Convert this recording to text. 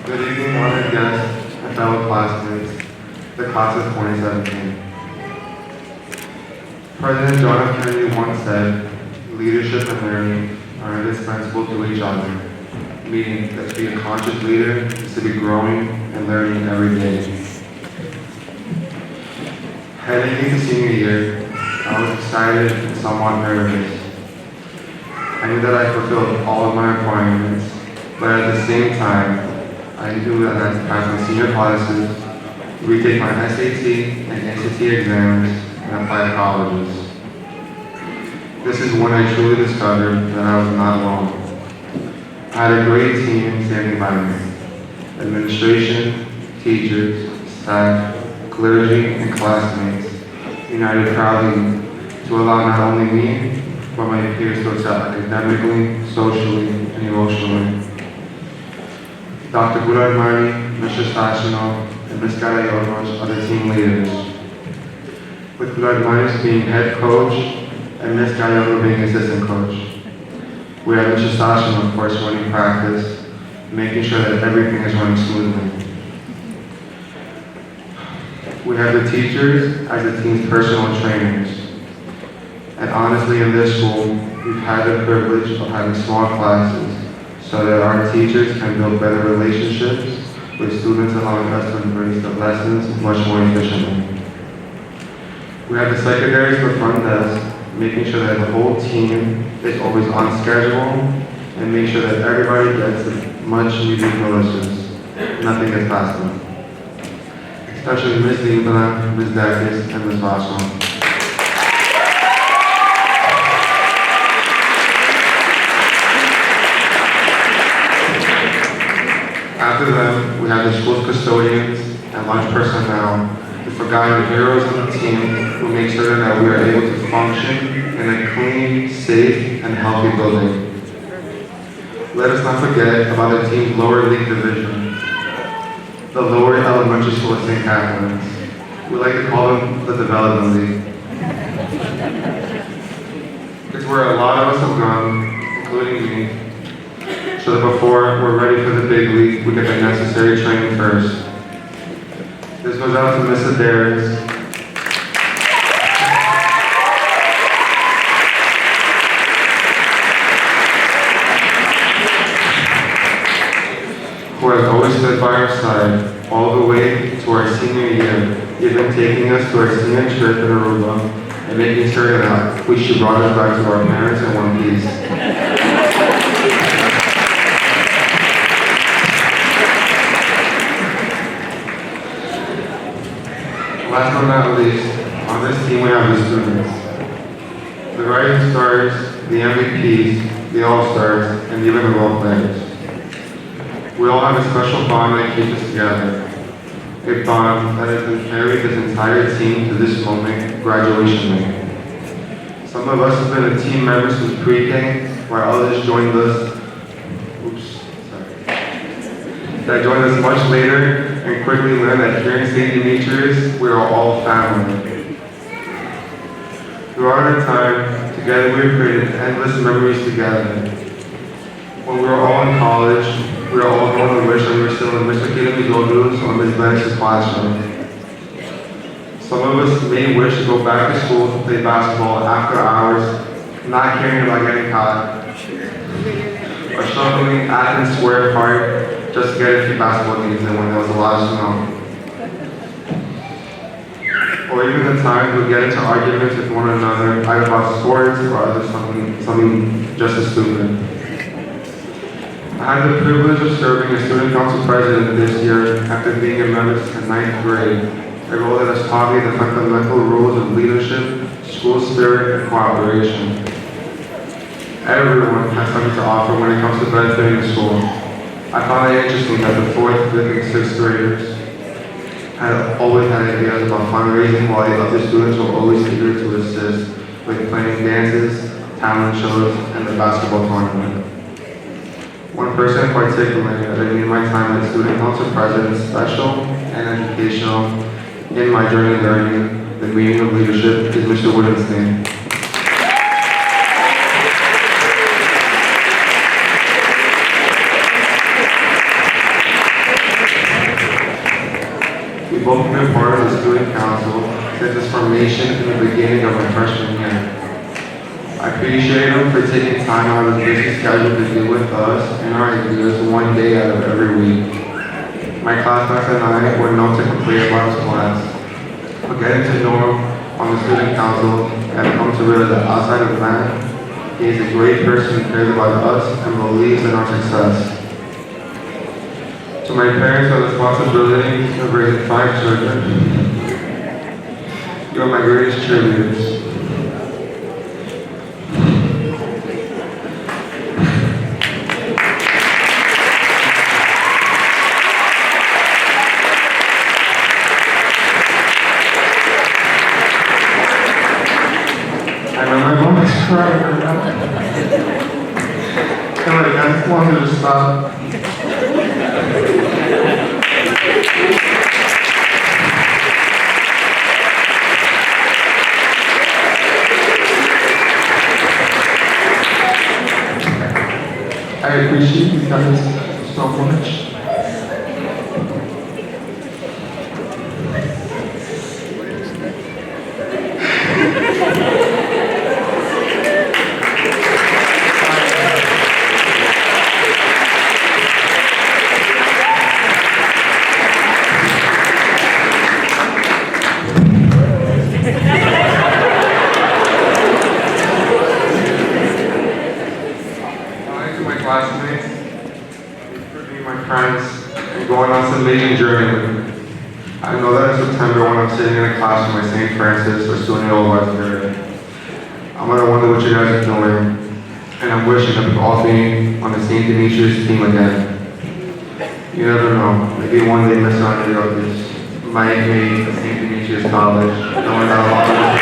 Good evening, honored guests and fellow classmates, the class of 2017. President John F. Kennedy once said, leadership and learning are indispensable to each other, meaning that to be a conscious leader is to be growing and learning every day. Heading into senior year, I was excited and somewhat nervous. I knew that I fulfilled all of my requirements, but at the same time, I knew that I had to pass my senior classes, retake my SAT and ACT exams, and apply to colleges. This is when I truly discovered that I was not alone. I had a great team standing by me. Administration, teachers, staff, clergy, and classmates united proudly to allow not only me, but my peers to excel academically, socially, and emotionally. Dr. Mari, Mr. Stachino, and Ms. Garayonos are the team leaders, with Mari being head coach and Ms. Garayono being assistant coach. We have Mr. Stachino, of course, running practice, making sure that everything is running smoothly. We have the teachers as the team's personal trainers. And honestly, in this school, we've had the privilege of having small classes so that our teachers can build better relationships with students, allowing us to embrace the lessons much more efficiently. We have the secretaries at the front desk, making sure that the whole team is always on schedule and make sure that everybody gets the much needed notices. Nothing gets past them. Especially Ms. Limana, Ms. Dakis, and Ms. Vasco. After them, we have the school's custodians and lunch personnel, the forgotten heroes on the team who make certain that we are able to function in a clean, safe, and healthy building. Let us not forget about the team's lower league division, the lower elementary school at St. Catherine's. We like to call them the Development League. It's where a lot of us have gone, including me, so that before we're ready for the big league, we get the necessary training first. This goes out to Mrs. Darius, who has always stood by our side all the way to our senior year, even taking us to our senior trip in Aruba and making sure that she brought us back to our parents in one piece. Last but not least, on this team we have the students. The rising stars, the MVPs, the all-stars, and even the role players. We all have a special bond that keeps us together. A bond that has been carried this entire team to this moment, graduation day. Some of us have been a team member since pre-K, while others joined us, that joined us much later and quickly learned that here in St. Demetrios, we are all family. Throughout our time, together we have created endless memories together. When we were all in college, we were all going to wish that we were still in Mr. Kidamizoglu's or Ms. Banks' classroom. Some of us may wish to go back to school to play basketball after hours, not caring about getting caught, or shuffling Athens Square Park just to get a few basketball games in when there was a lot of snow. Or even the times we get into arguments with one another, either about sports or other something just as stupid. I had the privilege of serving as student council president this year after being a member since 9th grade, a role that has taught me the fundamental rules of leadership, school spirit, and cooperation. Everyone has something to offer when it comes to benefiting the school. I found it interesting that the 4th, 5th, and 6th graders had always had ideas about fundraising, while the other students were always eager to assist with planning dances, talent shows, and the basketball tournament. One person in particular that I made my time as student council president special and educational in my journey learning the meaning of leadership is Mr. Woodenstein. We've both been part of the student council since its formation in the beginning of my freshman year. I appreciate him for taking time out of his busy schedule to be with us and our ideas one day out of every week. My classmates and I were known to complain about his class. But getting to know him on the student council, I have come to realize that outside of that, he is a great person who cares about us and believes in our success. To my parents, the responsibility of raising 5 children, you are my greatest cheerleaders. I know my mom is crying right now. And like, I just wanted to stop. I appreciate you guys so much. Classmates, for being my friends, and going on this amazing journey with me. I know that in September when I'm sitting in a classroom at St. Francis or SUNY Westbury, I'm going to wonder what you guys are doing, and I'm wishing that we all be on the St. Demetrios team again. You never know, maybe one day Mr. Demetrios might be at St. Demetrios College, knowing that a lot of